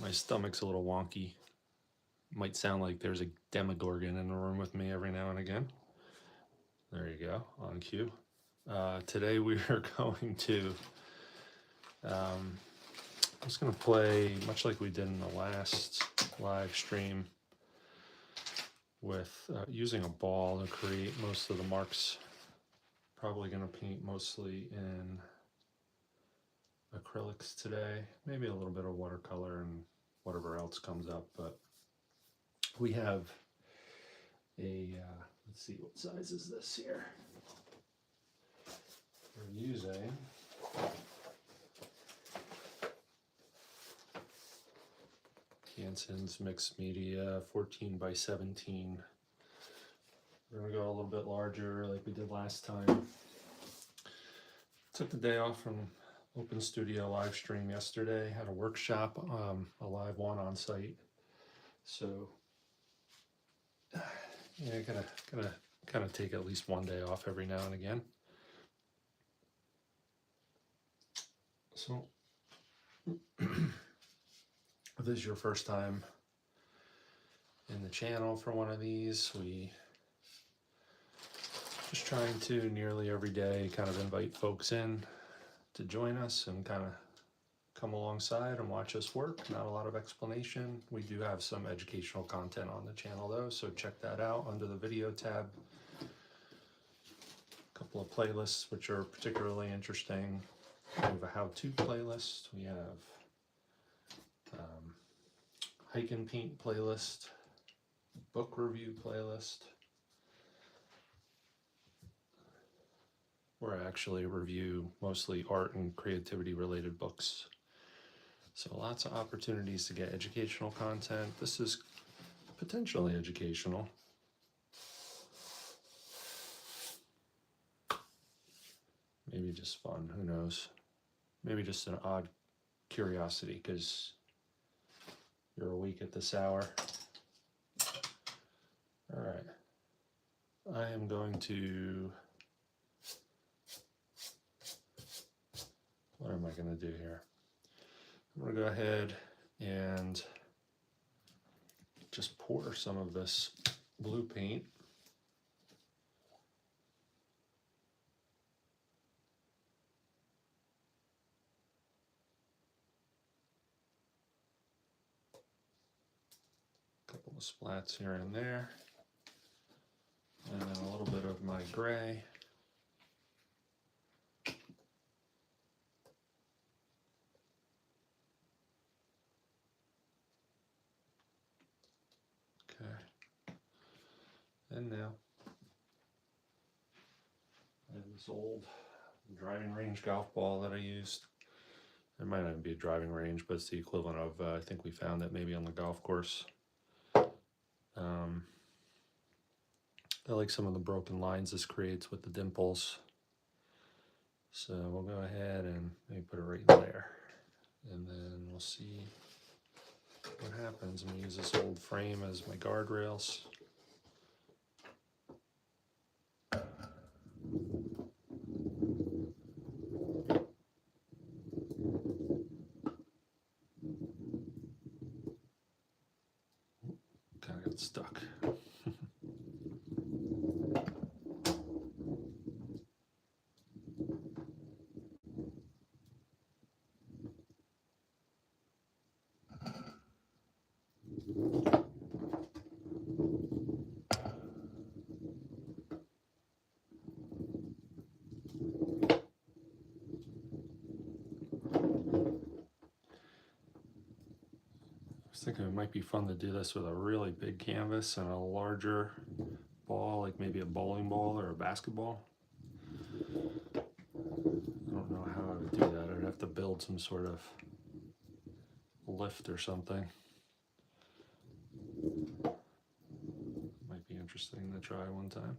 My stomach's a little wonky. Might sound like there's a demogorgon in the room with me every now and again. There you go, on cue. Today we are going to, I'm just going to play, much like we did in the last live stream, with using a ball to create most of the marks. Probably going to paint mostly in acrylics today, maybe a little bit of watercolor and whatever else comes up, but we have a, let's see, what size is this here? We're using Hanson's Mixed Media 14 by 17. We're gonna go a little bit larger like we did last time. Took the day off from Open Studio live stream yesterday. Had a workshop, a live one on site. So yeah, gotta kind of take at least one day off every now and again. So if this is your first time in the channel for one of these, we just trying to nearly every day kind of invite folks in to join us and kind of come alongside and watch us work. Not a lot of explanation. We do have some educational content on the channel though, so check that out under the video tab. A couple of playlists which are particularly interesting. We have a how-to playlist. We have hike and paint playlist, book review playlist, where I actually review mostly art and creativity related books. So lots of opportunities to get educational content. This is potentially educational. Maybe just fun, who knows? Maybe just an odd curiosity because you're awake at this hour. All right, I am going to, what am I gonna do here? I'm gonna go ahead and just pour some of this blue paint. A couple of splats here and there. And then a little bit of my gray. Okay. And now, I have this old driving range golf ball that I used. It might not be a driving range, but it's the equivalent of, I think we found it maybe on the golf course. I like some of the broken lines this creates with the dimples. So we'll go ahead and maybe put it right in there. And then we'll see what happens. I'm gonna use this old frame as my guardrails. Kind of got stuck. I was thinking it might be fun to do this with a really big canvas and a larger ball, like maybe a bowling ball or a basketball. I don't know how I would do that. I'd have to build some sort of lift or something. Might be interesting to try one time.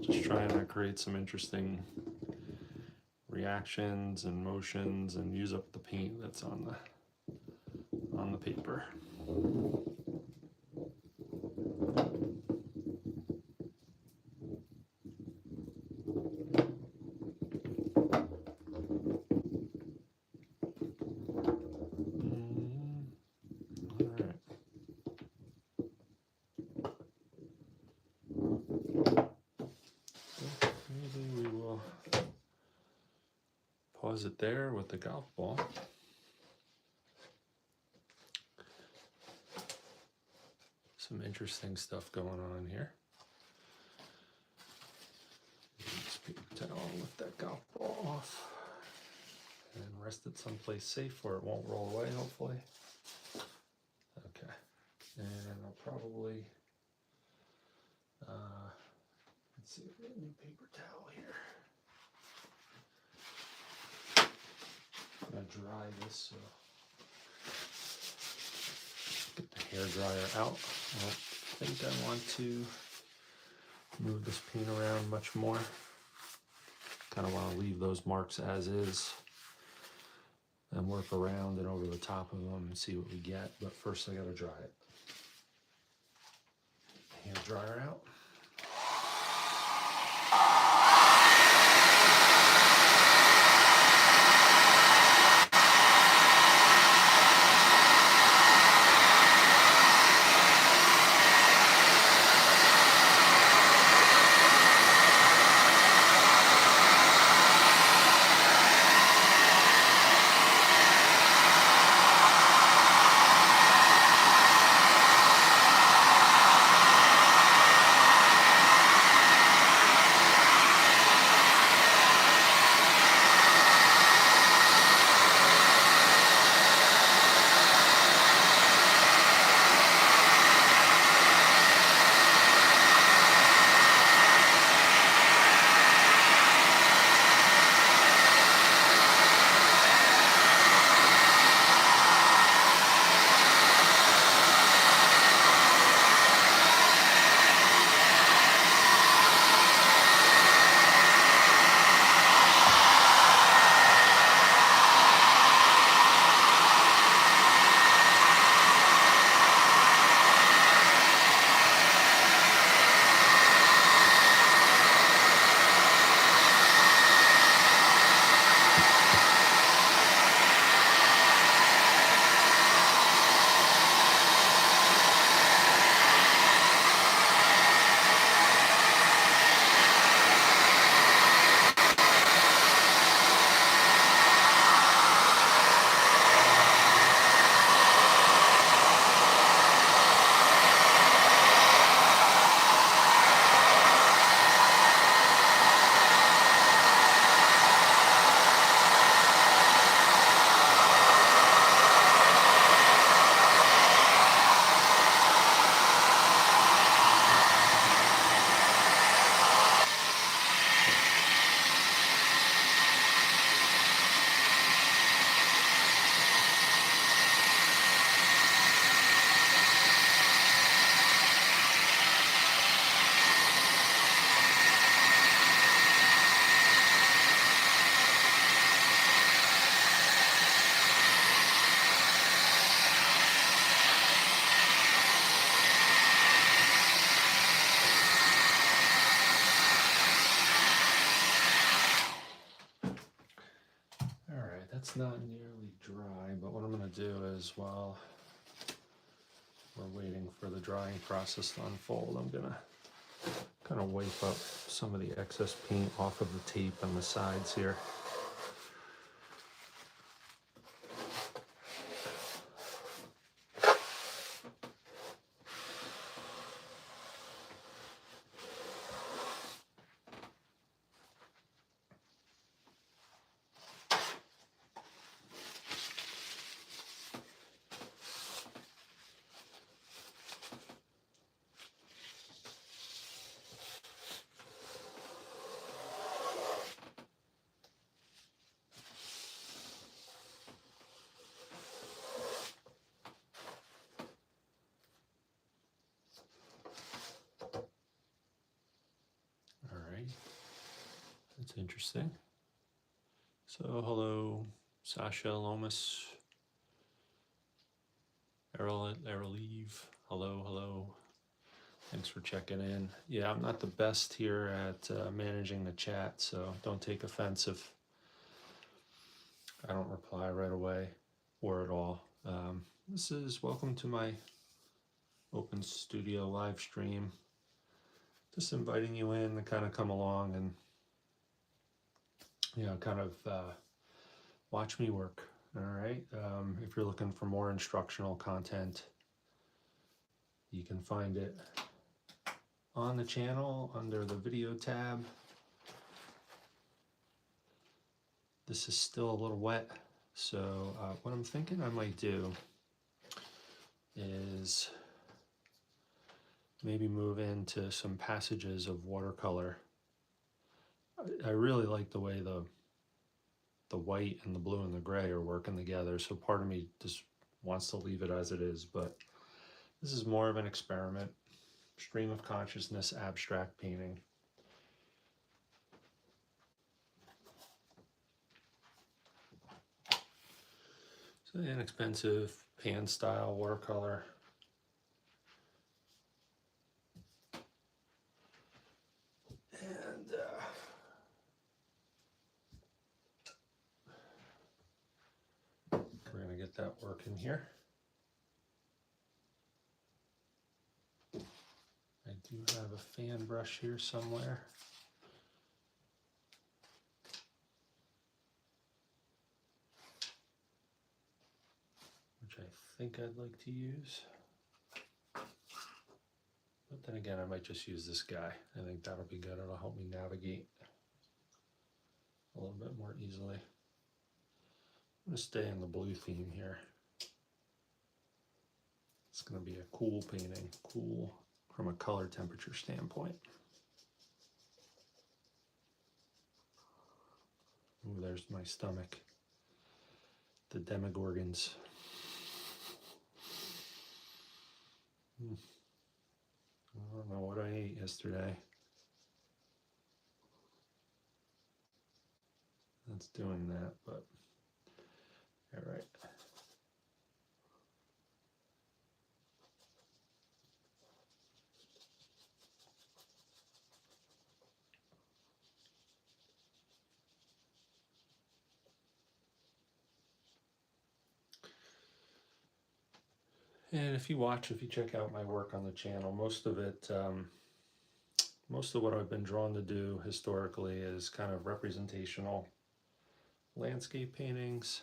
Just trying to create some interesting reactions and motions and use up the paint that's on the paper. Pause it there with the golf ball. Some interesting stuff going on here. This paper towel, lift that golf ball off and rest it someplace safe where it won't roll away, hopefully. Okay, and I'll probably, let's see, I've got a new paper towel here. I'm gonna dry this, so get the hair dryer out. I don't think I want to move this paint around much more. Kind of want to leave those marks as is and work around and over the top of them and see what we get. But first I gotta dry it. Hair dryer out. It's not nearly dry, but what I'm going to do is while we're waiting for the drying process to unfold, I'm going to kind of wipe up some of the excess paint off of the tape on the sides here. That's interesting. So hello, Sasha Lomas, Errol Leave. Hello. Thanks for checking in. Yeah, I'm not the best here at managing the chat, so don't take offense if I don't reply right away or at all. This is welcome to my open studio live stream. Just inviting you in to kind of come along and kind of watch me work. All right. If you're looking for more instructional content, you can find it on the channel under the video tab. This is still a little wet, so what I'm thinking I might do is maybe move into some passages of watercolor. I really like the way the white and the blue and the gray are working together, so part of me just wants to leave it as it is, but this is more of an experiment. Stream of consciousness abstract painting. So inexpensive pan style watercolor. And we're gonna get that working here. I do have a fan brush here somewhere. Which I think I'd like to use. But then again, I might just use this guy. I think that'll be good. It'll help me navigate a little bit more easily. I'm gonna stay in the blue theme here. It's gonna be a cool painting, cool from a color temperature standpoint. Ooh, there's my stomach. The demogorgons. I don't know what I ate yesterday. That's doing that, but all right. And if you check out my work on the channel, most of what I've been drawn to do historically is kind of representational landscape paintings.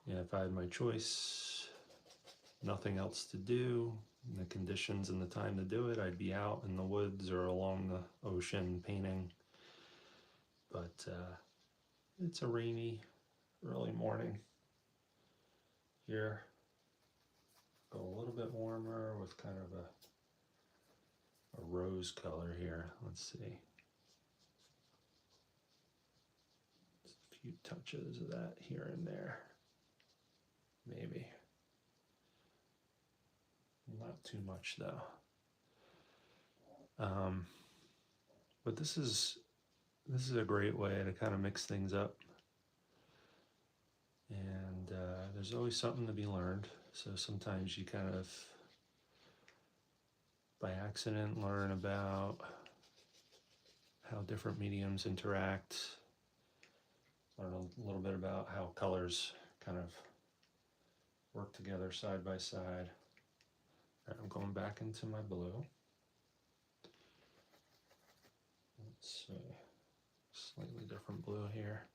And if I had my choice, nothing else to do, the conditions and the time to do it, I'd be out in the woods or along the ocean painting. But it's a rainy early morning here. Go a little bit warmer with kind of a rose color here. Let's see. Just a few touches of that here and there. Maybe. Not too much though. But this is a great way to kind of mix things up. And there's always something to be learned. So sometimes you kind of, by accident, learn about how different mediums interact, learn a little bit about how colors kind of work together side by side. All right, I'm going back into my blue. Let's see, slightly different blue here.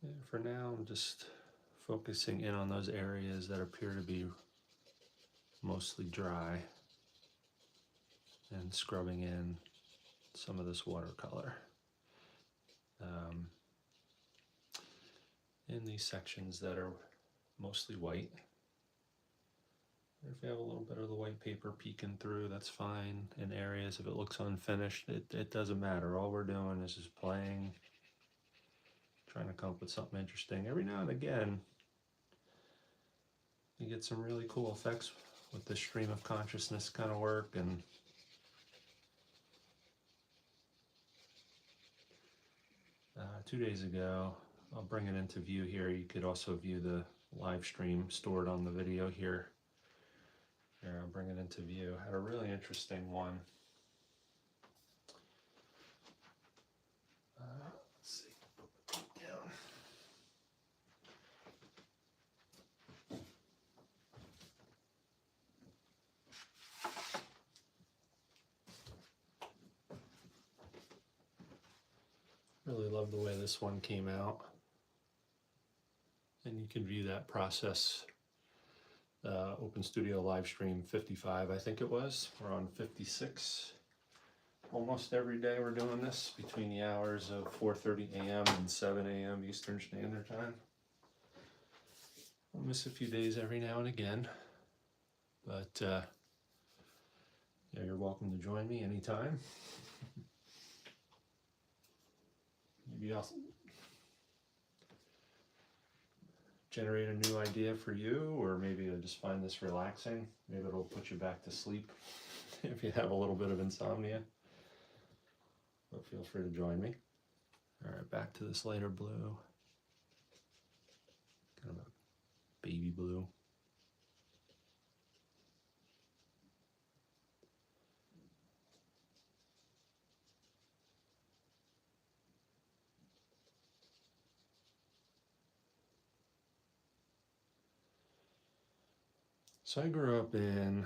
And for now, I'm just focusing in on those areas that appear to be mostly dry and scrubbing in some of this watercolor. In these sections that are mostly white, If you have a little bit of the white paper peeking through, that's fine. In areas, if it looks unfinished, it doesn't matter. All we're doing is just playing, trying to come up with something interesting. Every now and again, you get some really cool effects with the stream of consciousness kind of work. And uh, 2 days ago, I'll bring it into view here. You could also view the live stream stored on the video here. Here, I'll bring it into view. Had a really interesting one. Let's see, put it down. Really love the way this one came out. And you can view that process. Open Studio live stream 55, I think it was. We're on 56. Almost every day we're doing this between the hours of 4:30 a.m. and 7 a.m. Eastern Standard Time. I'll miss a few days every now and again, but yeah, you're welcome to join me anytime. Maybe I'll generate a new idea for you, or maybe you'll just find this relaxing. Maybe it'll put you back to sleep if you have a little bit of insomnia. But feel free to join me. All right, back to this lighter blue. Kind of a baby blue. So I grew up in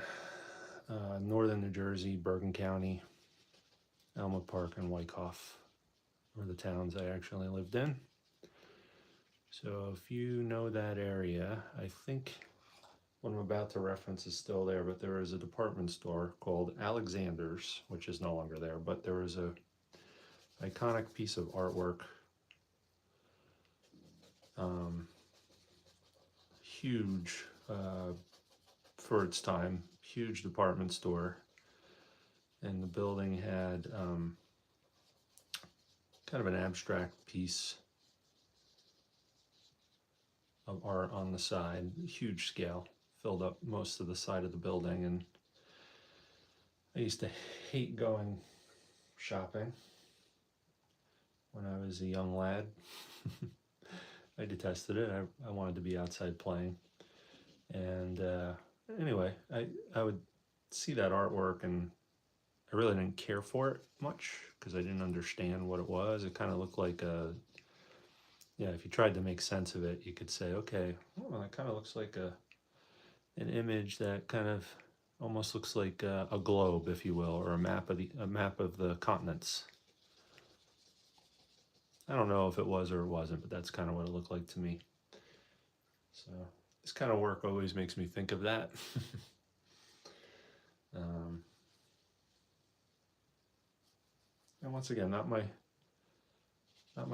northern New Jersey, Bergen County. Elmwood Park and Wyckoff were the towns I actually lived in. So if you know that area, I think what I'm about to reference is still there, but there was a department store called Alexander's, which is no longer there, but there was a iconic piece of artwork, huge for its time, huge department store. And the building had kind of an abstract piece of art on the side, huge scale, filled up most of the side of the building. And I used to hate going shopping when I was a young lad. I detested it. I wanted to be outside playing. And anyway, I would see that artwork and I really didn't care for it much because I didn't understand what it was. It kind of looked like if you tried to make sense of it, you could say, okay, well, it kind of looks like an image that kind of almost looks like a globe, if you will, or a map of the continents. I don't know if it was or it wasn't, but that's kind of what it looked like to me. So this kind of work always makes me think of that. And once again, not my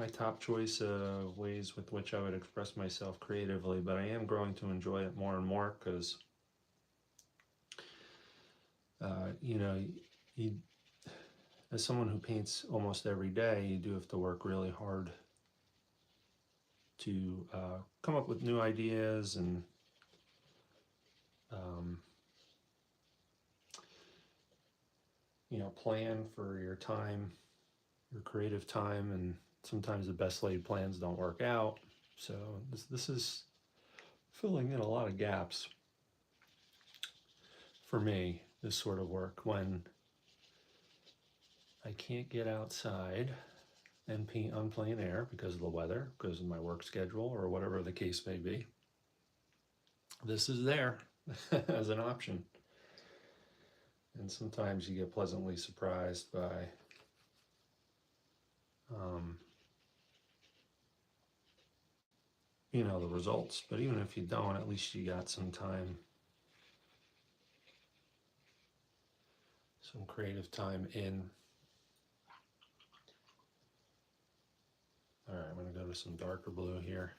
top choice of ways with which I would express myself creatively, but I am growing to enjoy it more and more because, as someone who paints almost every day, you do have to work really hard to come up with new ideas and plan for your time, your creative time, and sometimes the best laid plans don't work out. So this is filling in a lot of gaps for me, this sort of work, when I can't get outside and paint on plein air because of the weather, because of my work schedule, or whatever the case may be. This is there as an option. And sometimes you get pleasantly surprised by the results. But even if you don't, at least you got some time, some creative time in. All right, I'm going to go to some darker blue here.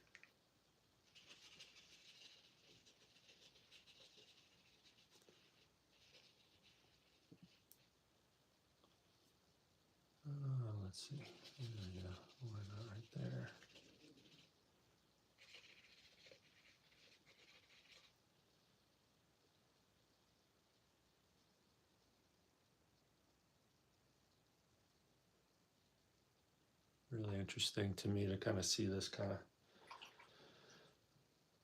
Let's see. There we go. Why not right there? Really interesting to me to kind of see this kind of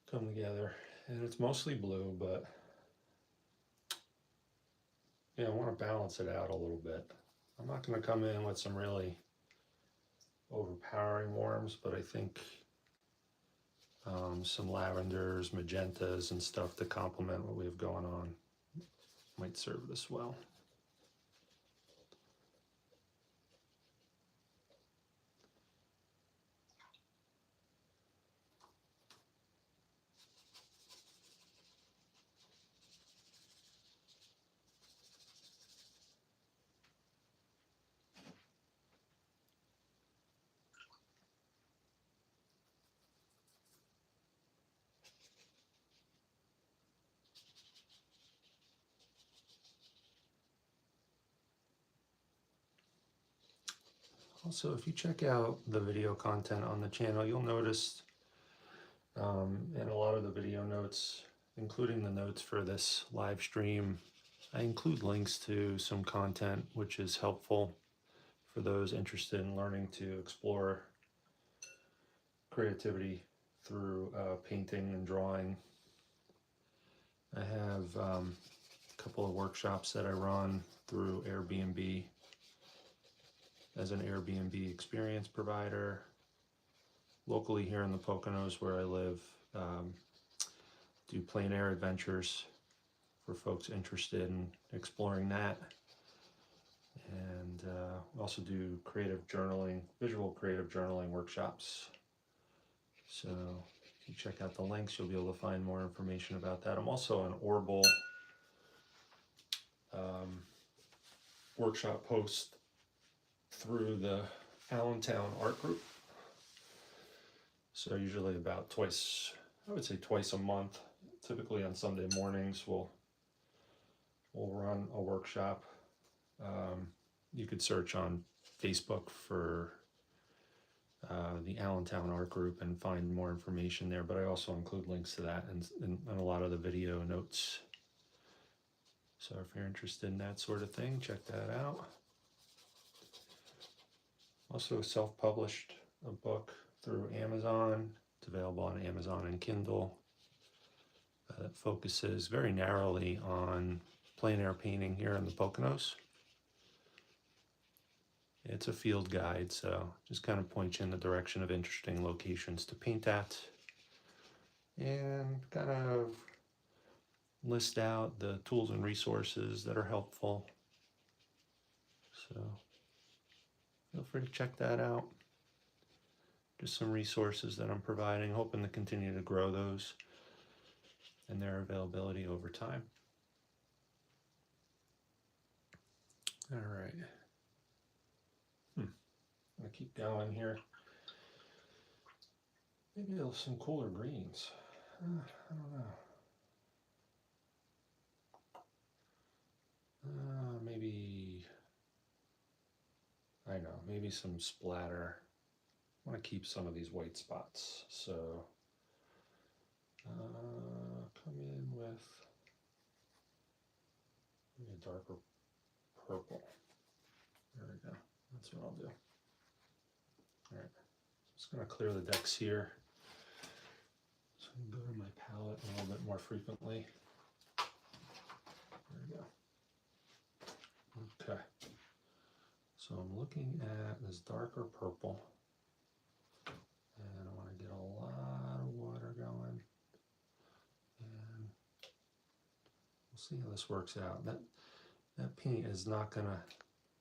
come together. And it's mostly blue, but yeah, I want to balance it out a little bit. I'm not going to come in with some really overpowering warms, but I think some lavenders, magentas, and stuff to complement what we have going on might serve this well. Also, if you check out the video content on the channel, you'll notice in a lot of the video notes, including the notes for this live stream, I include links to some content which is helpful for those interested in learning to explore creativity through painting and drawing. I have a couple of workshops that I run through AirBnb as an AirBnB Experience provider. Locally here in the Poconos where I live, do Plein Air adventures for folks interested in exploring that. And we also do creative journaling, visual creative journaling workshops. So if you check out the links, you'll be able to find more information about that. I'm also an Orbital workshop host through the Allentown art group. So usually about twice, I would say twice a month, typically on Sunday mornings, we'll run a workshop. You could search on Facebook for the Allentown art group and find more information there, but I also include links to that and a lot of the video notes. So if you're interested in that sort of thing, check that out. Also self-published a book through Amazon. It's available on Amazon and Kindle. That focuses very narrowly on plein air painting here in the Poconos. It's a field guide, so just kind of point you in the direction of interesting locations to paint at and kind of list out the tools and resources that are helpful. So feel free to check that out. Just some resources that I'm providing, hoping to continue to grow those and their availability over time. All right. I'm gonna keep going here. Maybe some cooler greens. I don't know. Maybe, I know, maybe some splatter. I want to keep some of these white spots. So come in with maybe a darker purple. There we go. That's what I'll do. All right. Just going to clear the decks here. So I can go to my palette a little bit more frequently. There we go. Okay. So I'm looking at this darker purple. And I want to get a lot of water going. And we'll see how this works out. That paint is not going to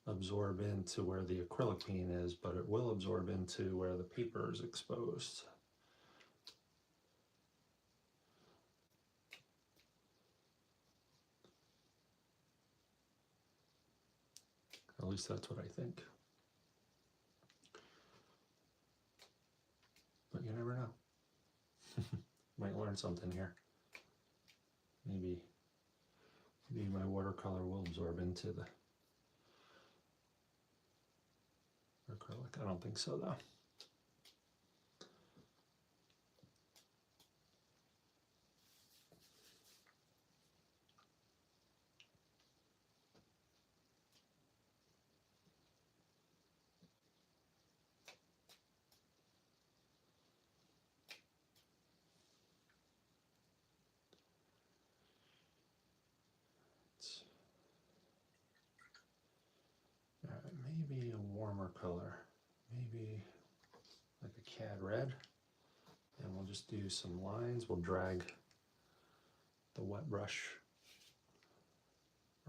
absorb into where the acrylic paint is, but it will absorb into where the paper is exposed. At least that's what I think. But you never know. Might learn something here. Maybe my watercolor will absorb into the acrylic? I don't think so though. Maybe a warmer color, maybe like a cad red, and we'll just do some lines. We'll drag the wet brush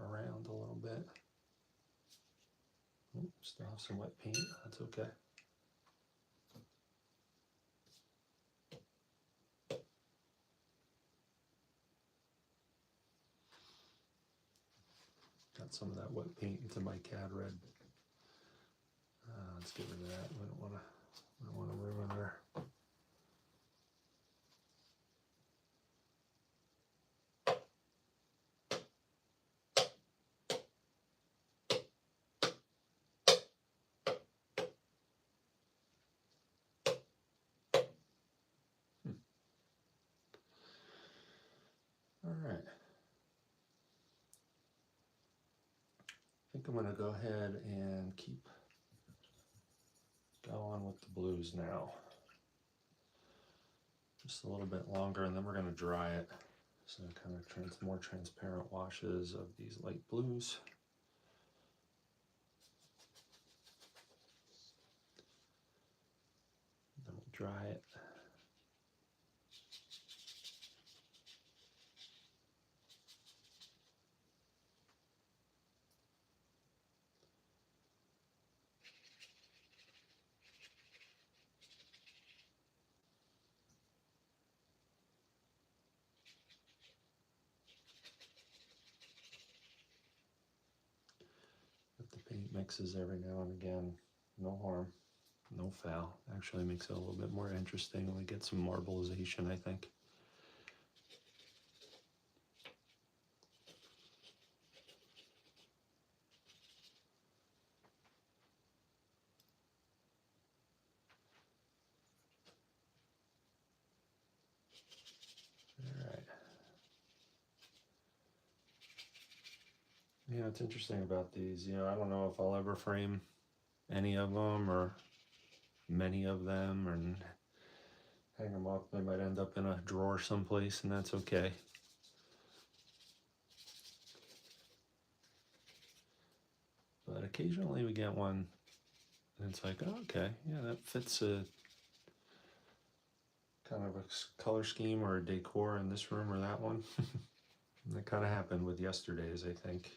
around a little bit. Oops, still have some wet paint, that's okay. Got some of that wet paint into my cad red. Let's get rid of that. We don't want to ruin our. All right. I think I'm going to go ahead and keep going with the blues now. Just a little bit longer, and then we're going to dry it. So kind of more transparent washes of these light blues. Then we'll dry it. If the paint mixes every now and again, no harm, no foul. Actually makes it a little bit more interesting, and we get some marbleization, I think. Yeah, it's interesting about these. I don't know if I'll ever frame any of them or many of them and hang them up. They might end up in a drawer someplace, and that's okay. But occasionally we get one and it's like, oh, okay, yeah, that fits a kind of a color scheme or a decor in this room or that one. And that kind of happened with yesterday's, I think.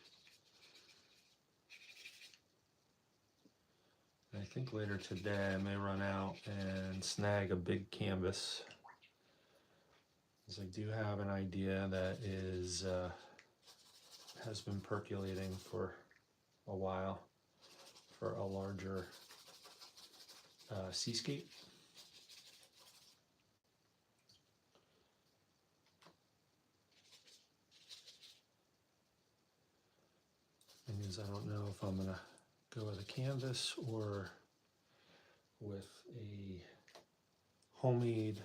I think later today I may run out and snag a big canvas, because I do have an idea that has been percolating for a while for a larger seascape. Because I don't know if I'm gonna go with a canvas or with a homemade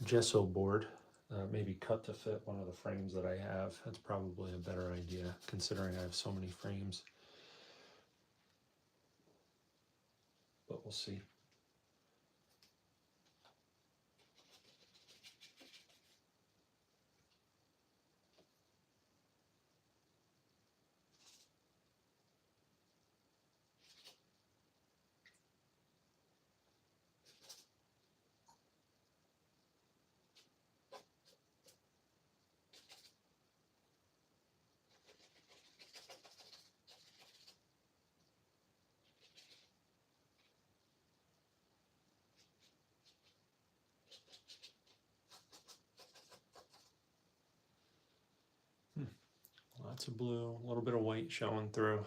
gesso board, maybe cut to fit one of the frames that I have. That's probably a better idea, considering I have so many frames. But we'll see. Lots of blue, a little bit of white showing through.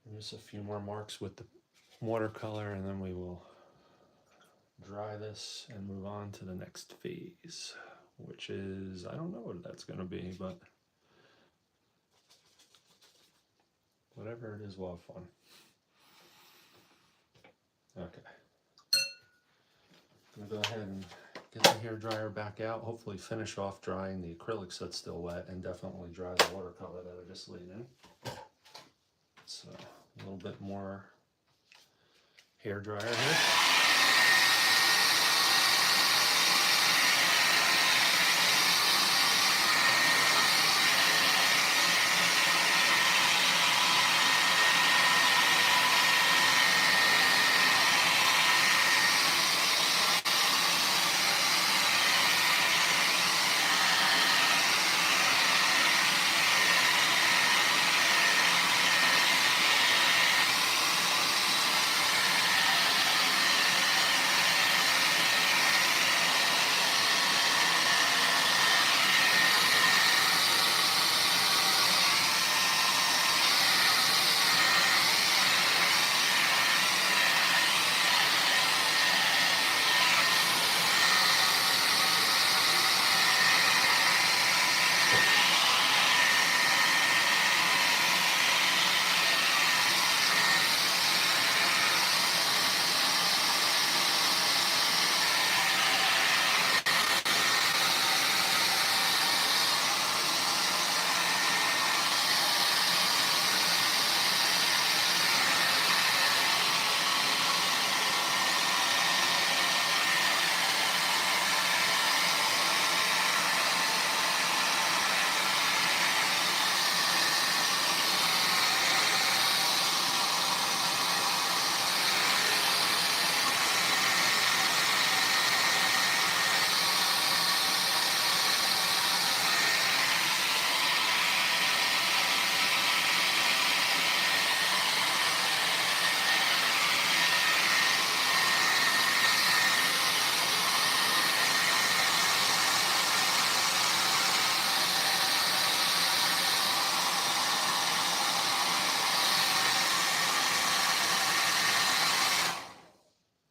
And just a few more marks with the watercolor, and then we will dry this and move on to the next phase, which is, I don't know what that's going to be, but Whatever it is, we'll have fun. Okay. I'm gonna go ahead and get the hair dryer back out. Hopefully finish off drying the acrylics that's still wet, and definitely dry the watercolor that I just laid in. So a little bit more hair dryer here.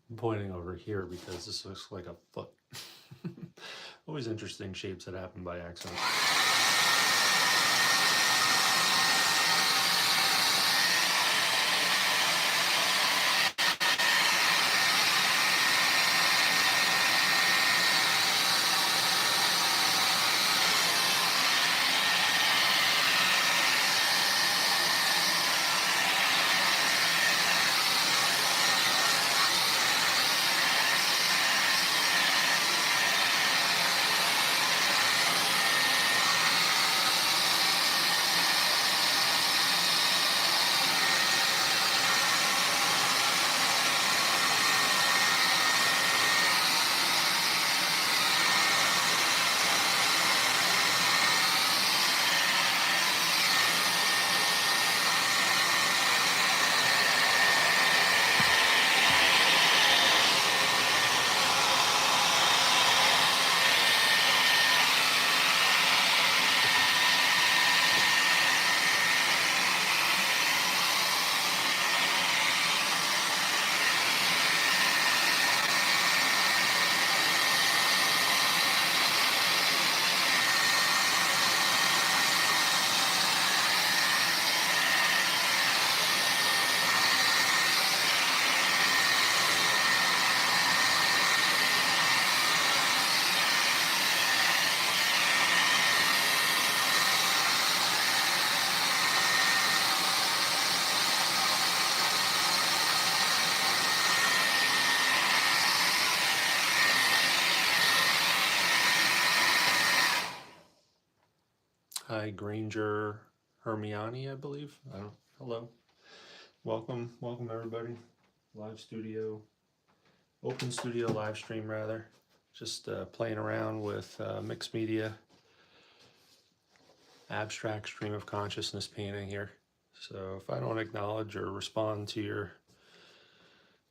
I'm pointing over here because this looks like a foot. Always interesting shapes that happen by accident. Hi, Granger Hermione, I believe. Hello. Welcome everybody. Live studio, open studio live stream rather. Just playing around with mixed media, abstract stream of consciousness painting here. So if I don't acknowledge or respond to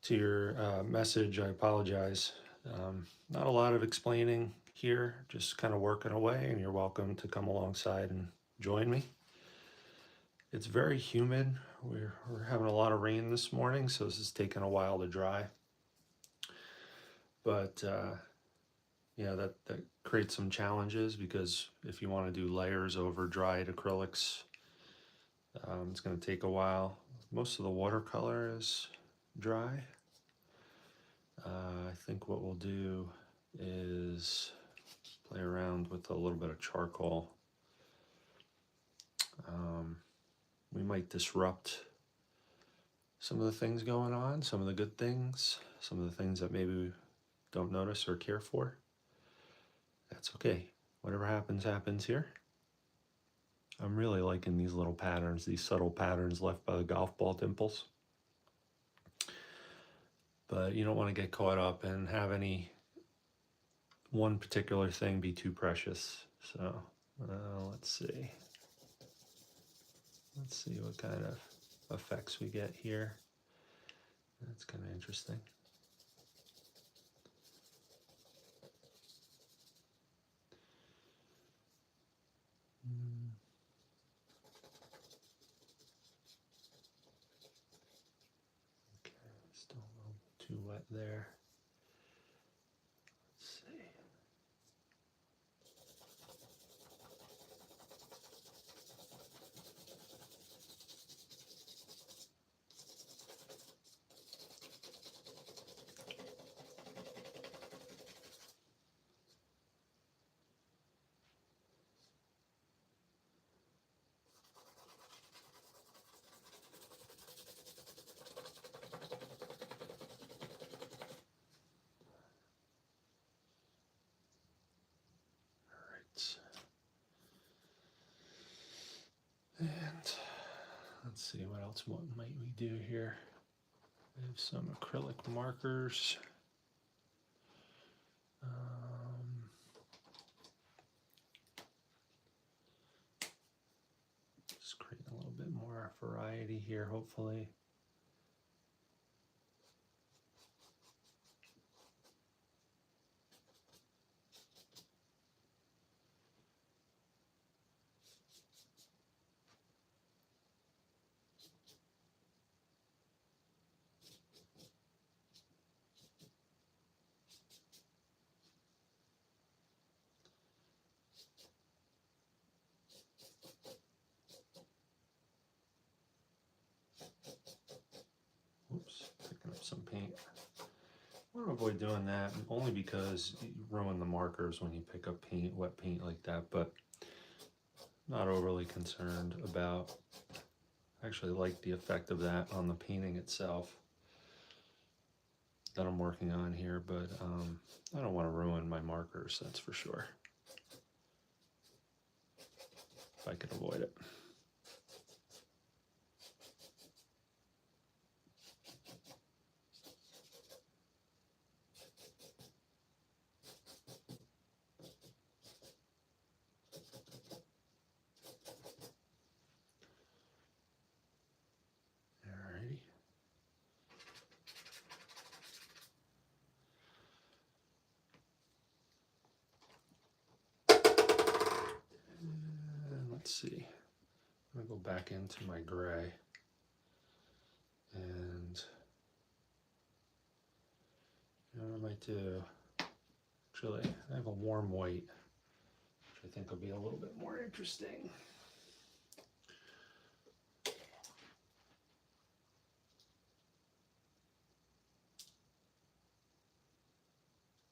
your message, I apologize. Not a lot of explaining here, just kind of working away, and you're welcome to come alongside and join me. It's very humid. We're having a lot of rain this morning, so this is taking a while to dry. But yeah, that creates some challenges, because if you want to do layers over dried acrylics, It's going to take a while. Most of the watercolor is dry. I think what we'll do is play around with a little bit of charcoal. We might disrupt some of the things going on, some of the good things, some of the things that maybe we don't notice or care for. That's okay. Whatever happens, happens here. I'm really liking these little patterns, these subtle patterns left by the golf ball dimples. But you don't want to get caught up and have any one particular thing be too precious. So let's see. Let's see what kind of effects we get here. That's kind of interesting. Okay, still a little too wet there. Let's see. And let's see, what else might we do here? We have some acrylic markers. Just create a little bit more variety here, hopefully. Oops, picking up some paint. I want to avoid doing that only because you ruin the markers when you pick up paint, wet paint like that, but not overly concerned about. I actually like the effect of that on the painting itself that I'm working on here, but I don't want to ruin my markers, that's for sure, if I could avoid it. Alrighty. And let's see. I'm gonna go back into my gray, and you know what I might do? Actually, I have a warm white, which I think will be a little bit more interesting.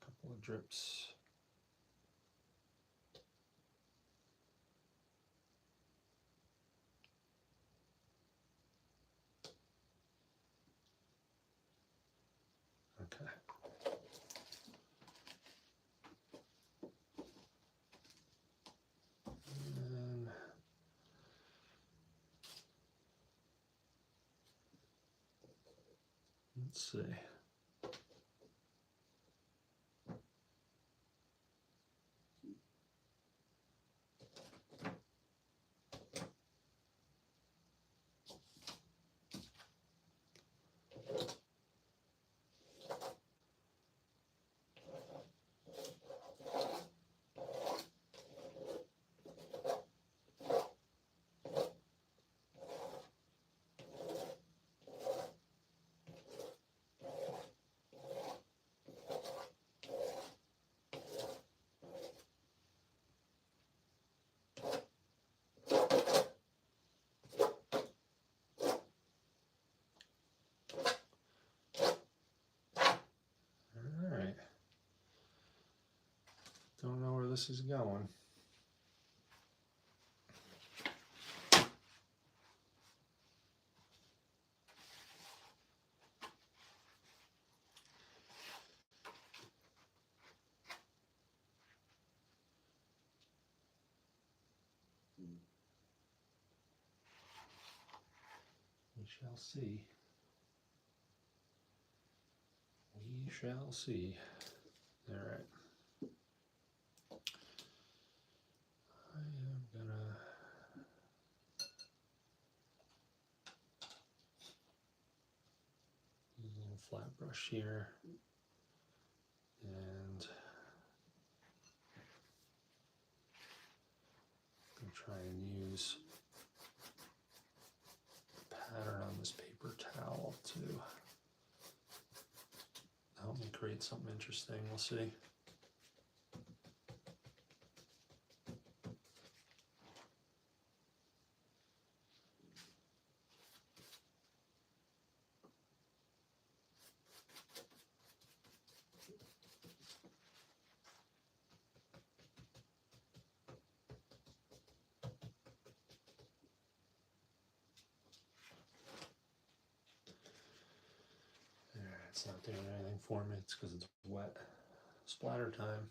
Couple of drips. Okay. And let's see. this is going. We shall see. We shall see. All right. I am gonna use a little flat brush here and I'm gonna try and use the pattern on this paper towel to help me create something interesting. We'll see. It's not doing anything for me. It's because it's wet. Splatter time.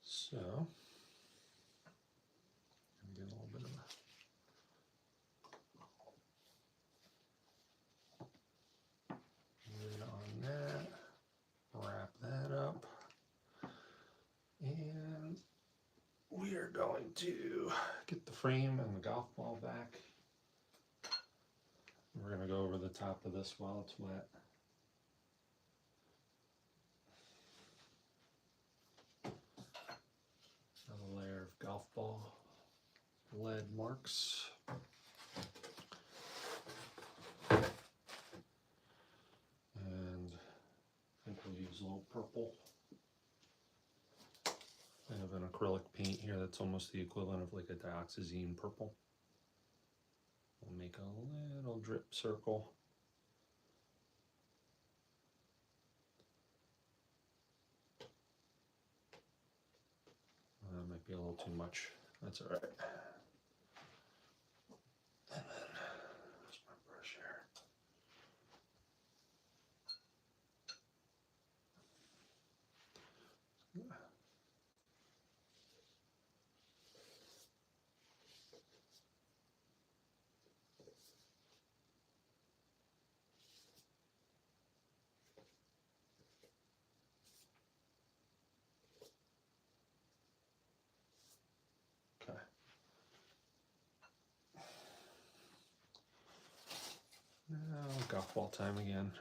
So, I'm getting a little bit of a lid on that, wrap that up, and we are going to get the frame and the golf ball back. We're going to go over the top of this while it's wet. Another layer of golf ball lead marks. And I think we'll use a little purple. I have an acrylic paint here that's almost the equivalent of like a dioxazine purple. We'll make a little drip circle. That might be a little too much. That's all right. And then, there's my brush here. Okay. Now, golf ball time again.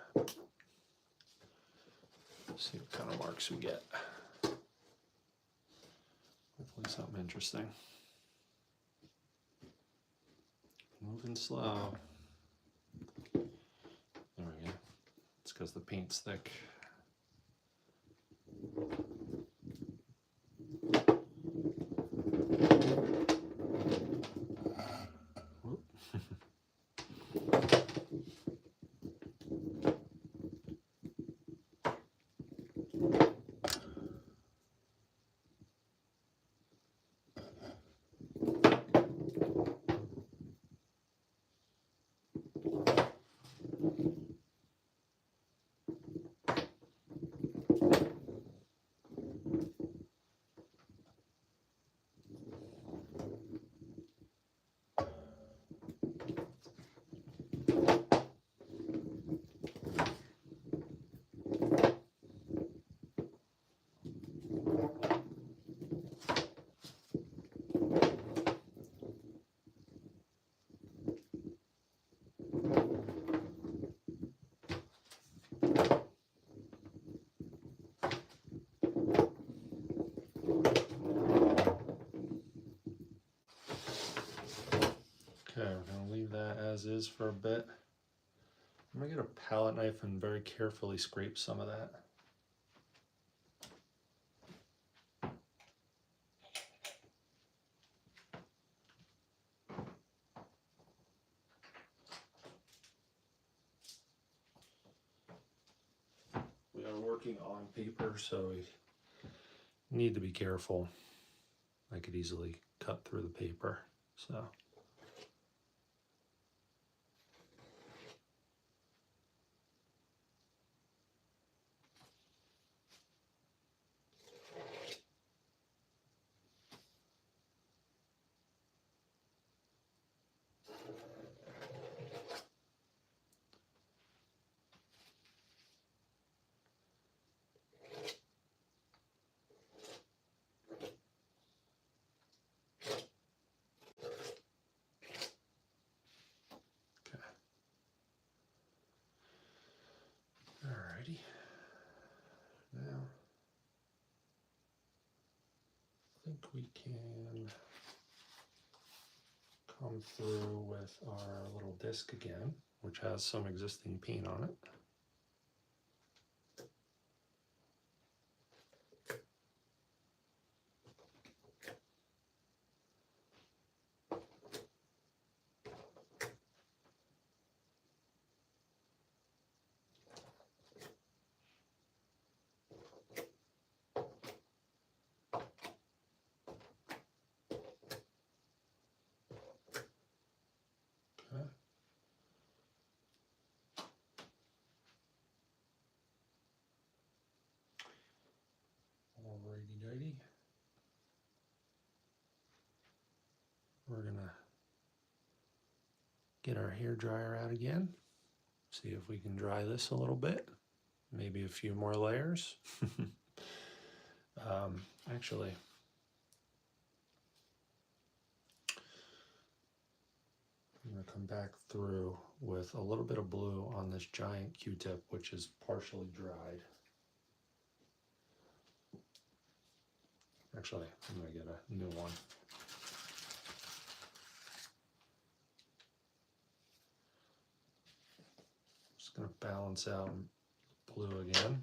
See what kind of marks we get. Hopefully something interesting. Moving slow. There we go. It's because the paint's thick. as is for a bit. I'm gonna get a palette knife and very carefully scrape some of that. We are working on paper, so we need to be careful. I could easily cut through the paper, so. Alrighty. Now, I think we can come through with our little disc again, which has some existing paint on it. Okay. Alrighty-dighty. We're gonna get our hair dryer out again. See if we can dry this a little bit. Maybe a few more layers. Actually, I'm gonna come back through with a little bit of blue on this giant Q-tip, which is partially dried. Actually, I'm gonna get a new one. Just gonna balance out blue again.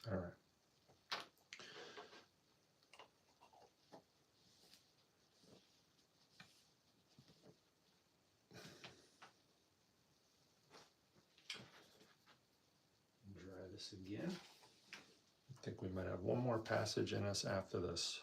All right. Dry this again. I think we might have one more passage in us after this.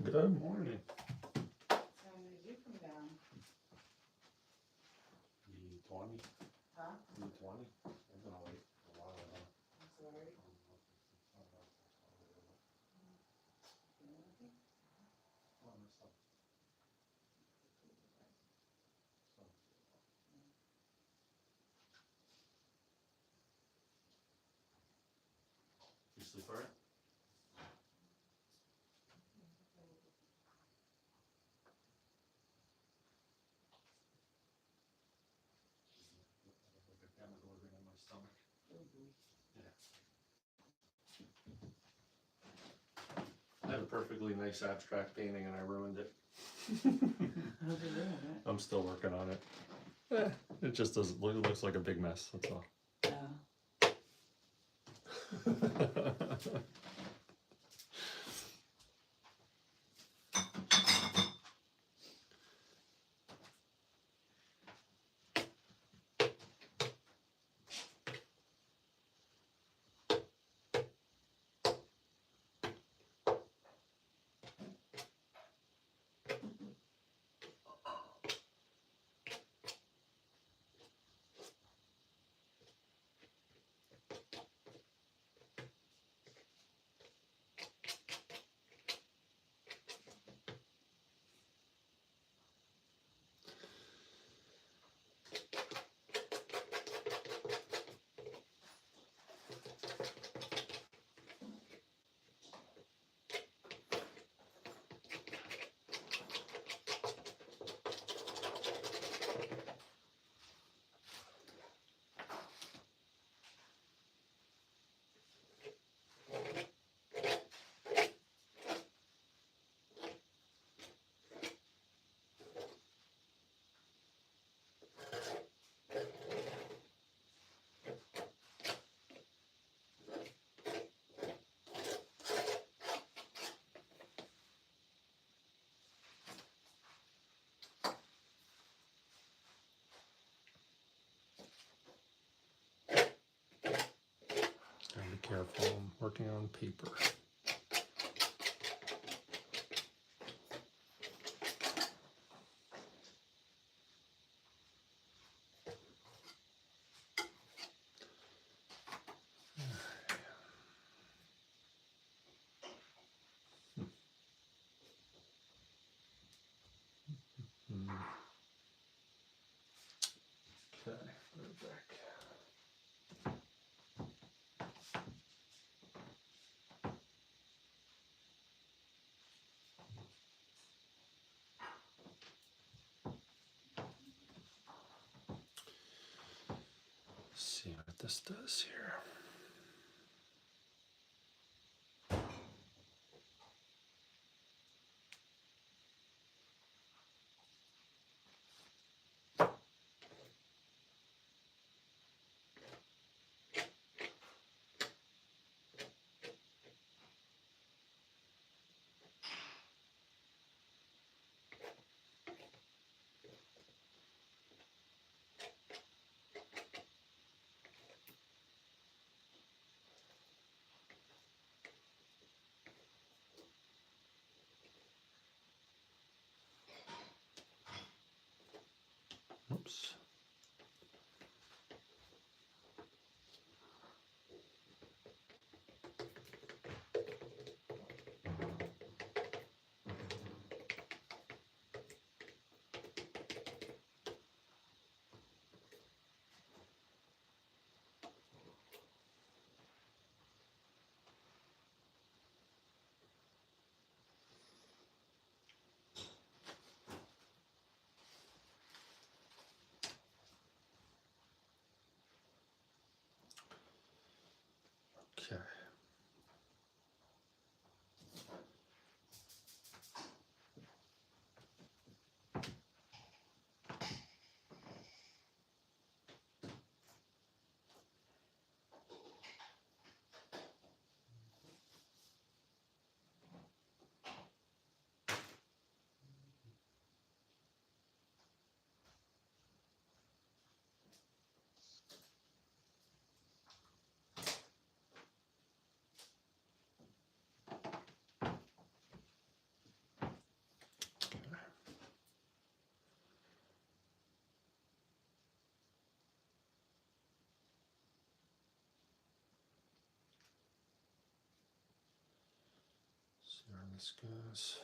Good morning. So when did you come down? E20. Huh? E20. I'm gonna wait a while. I'm sorry. You sleep all right? Like a Demogorgon in my stomach. Yeah. I had a perfectly nice abstract painting and I ruined it. How'd you ruin it? I'm still working on it. It just doesn't look, it looks like a big mess, that's all. Yeah. Gotta be careful, I'm working on paper. Okay, put it back. Let's see what this does here. this goes.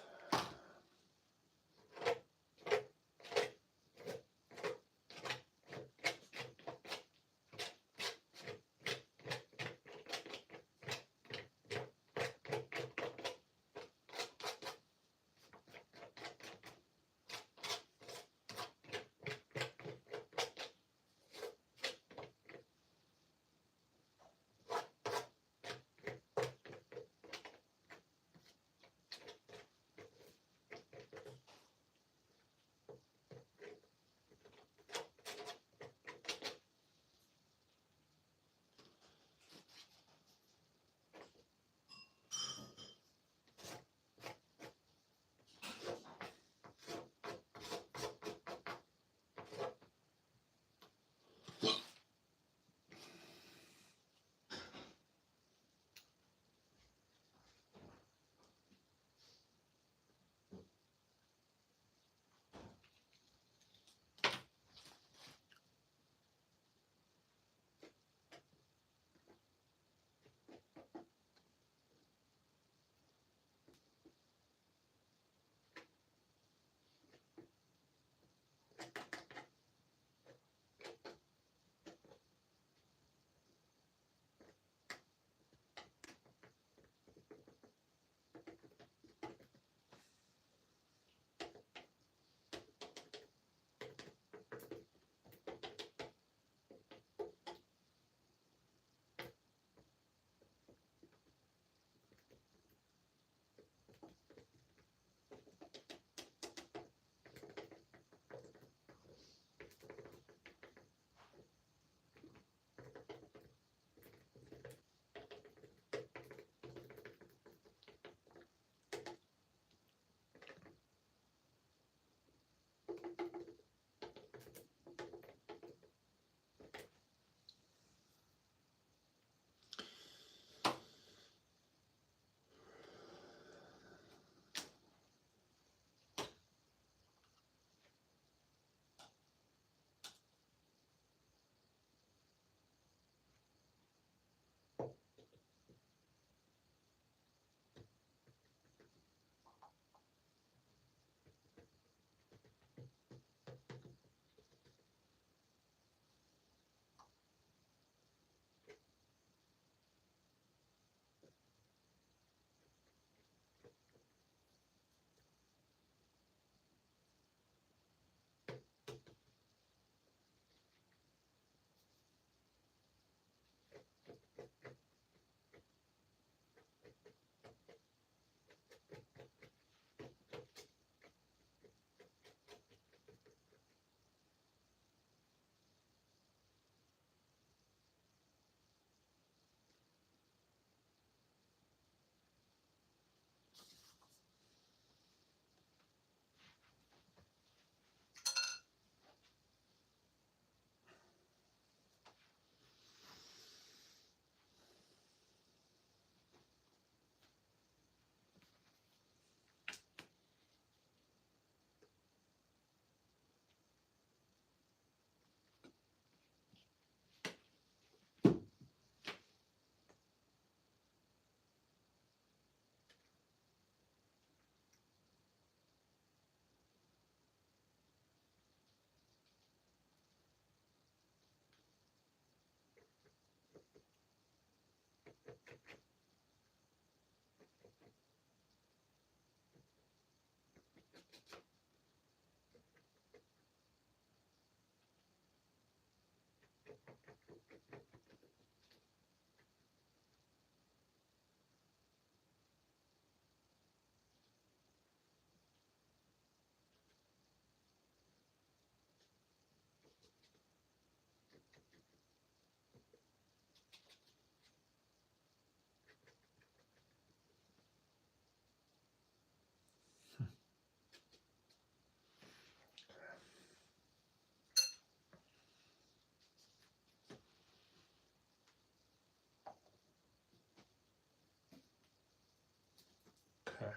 Okay,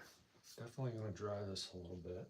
definitely going to dry this a little bit.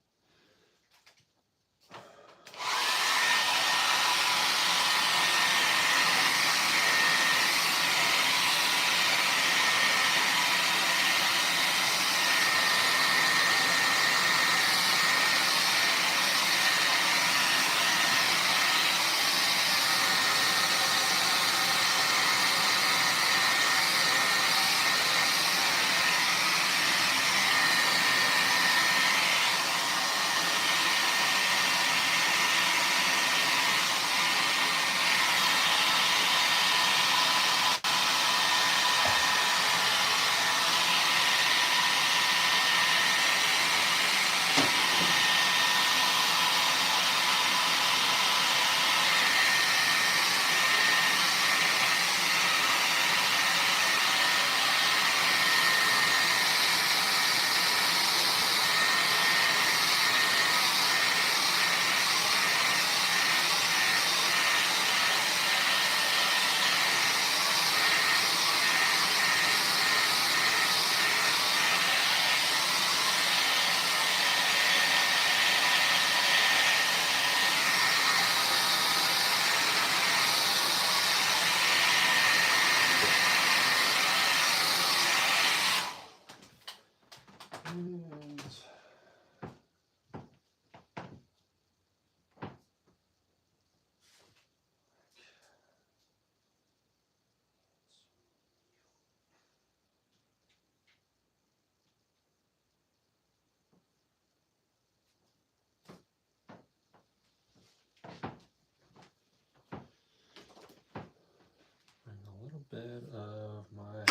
of my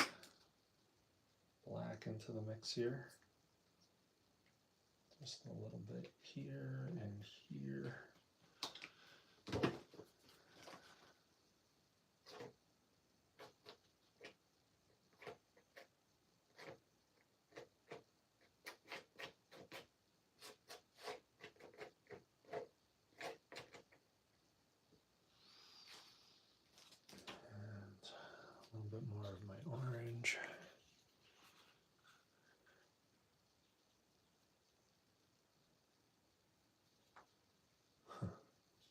black into the mix here. Just a little bit here and here. A little bit more of my orange.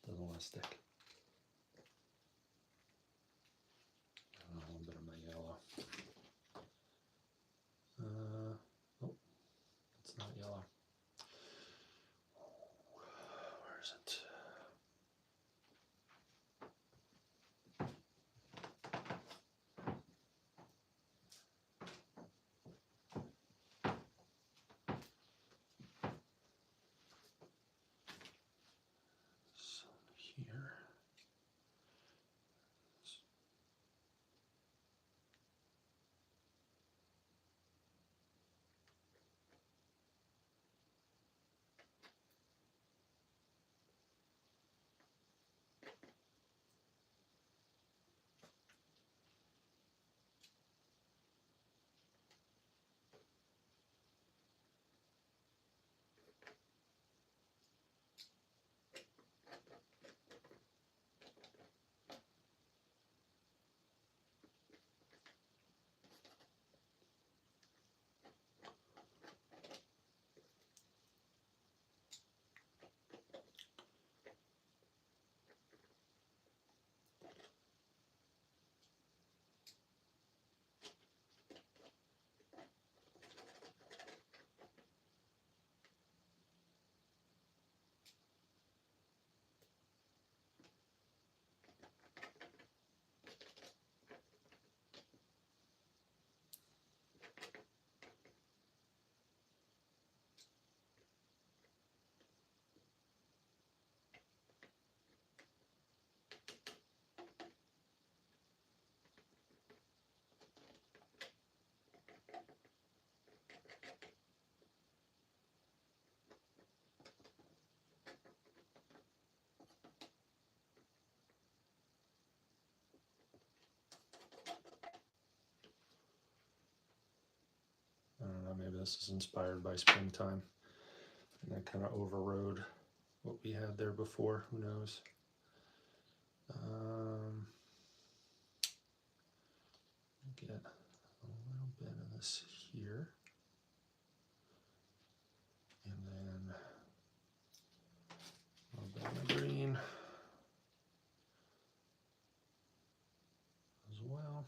Doesn't want to stick. A little bit of my yellow. Oh, it's not yellow. Where is it? Here. I don't know, maybe this is inspired by springtime and that kind of overrode what we had there before, who knows. Get a little bit of this here, and then a little bit of the green as well.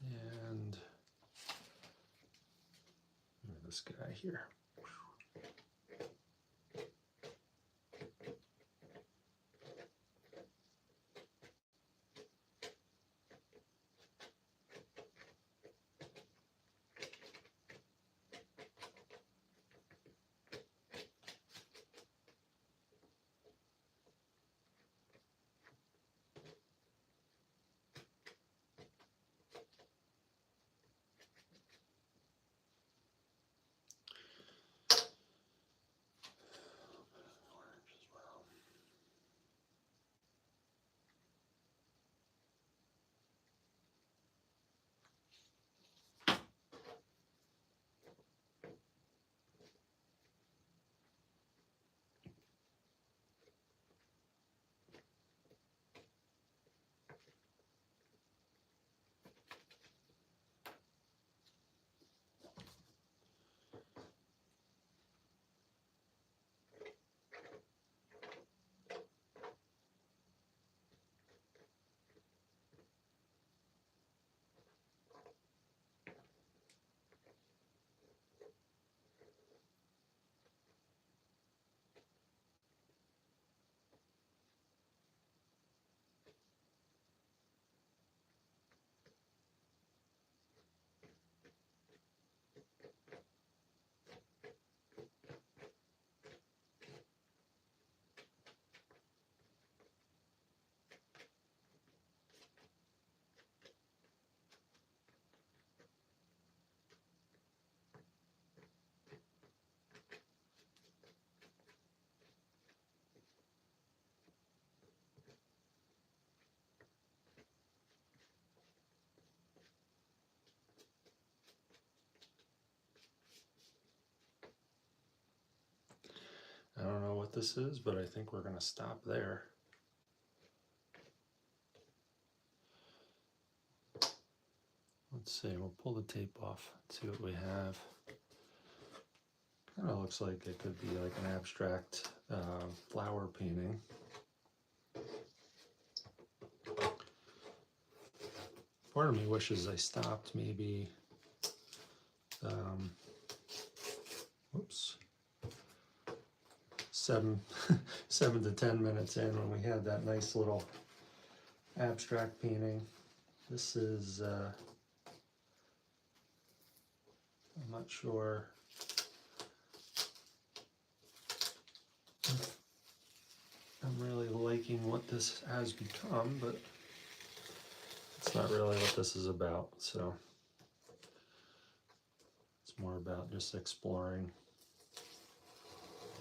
And this guy here. this is, but I think we're going to stop there. Let's see, we'll pull the tape off, see what we have. Kind of looks like it could be like an abstract flower painting. Part of me wishes I stopped maybe, whoops, 7 to 10 minutes in when we had that nice little abstract painting. This is, I'm not sure if I'm really liking what this has become, but it's not really what this is about, so it's more about just exploring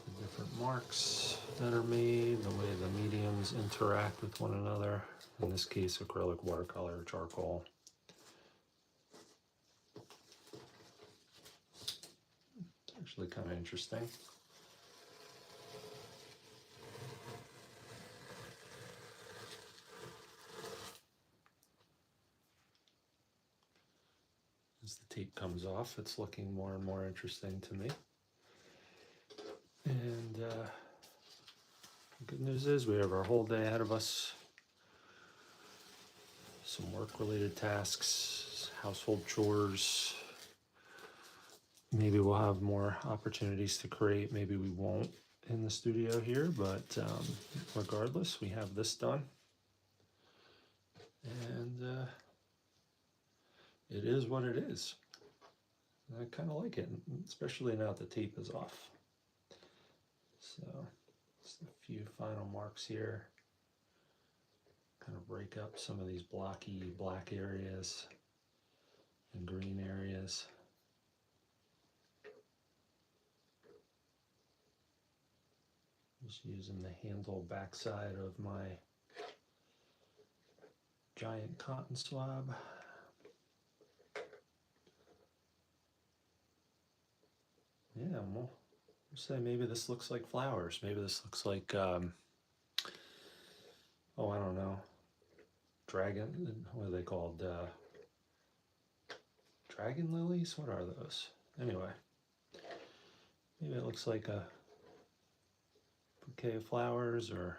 the different marks that are made, the way the mediums interact with one another. In this case, acrylic, watercolor, charcoal. It's actually kind of interesting. As the tape comes off, it's looking more and more interesting to me. And the good news is we have our whole day ahead of us. Some work-related tasks, household chores. Maybe we'll have more opportunities to create. Maybe we won't in the studio here, but regardless, we have this done. And it is what it is. I kind of like it, especially now that the tape is off. So, just a few final marks here. Kind of break up some of these blocky black areas and green areas. Just using the handle backside of my giant cotton swab. Yeah, well, say maybe this looks like flowers. Maybe this looks like, oh, I don't know, dragon, what are they called? Dragon lilies? What are those? Anyway, maybe it looks like a bouquet of flowers, or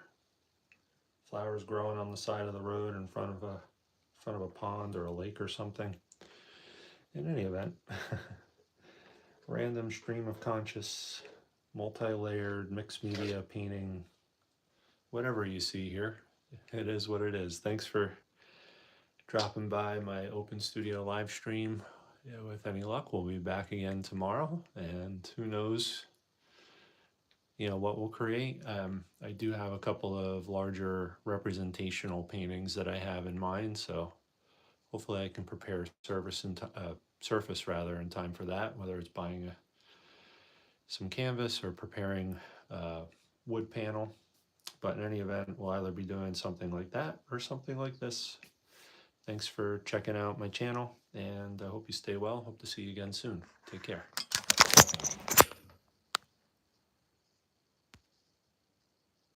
flowers growing on the side of the road in front of a pond or a lake or something. In any event, random stream of conscious, multi-layered, mixed media painting, whatever you see here, it is what it is. Thanks for dropping by my open studio live stream. Yeah, with any luck, we'll be back again tomorrow, and who knows, you know, what we'll create. I do have a couple of larger representational paintings that I have in mind, so hopefully I can prepare surface rather in time for that, whether it's buying some canvas or preparing wood panel. But in any event, we'll either be doing something like that or something like this. Thanks for checking out my channel, and I hope you stay well. Hope to see you again soon. Take care.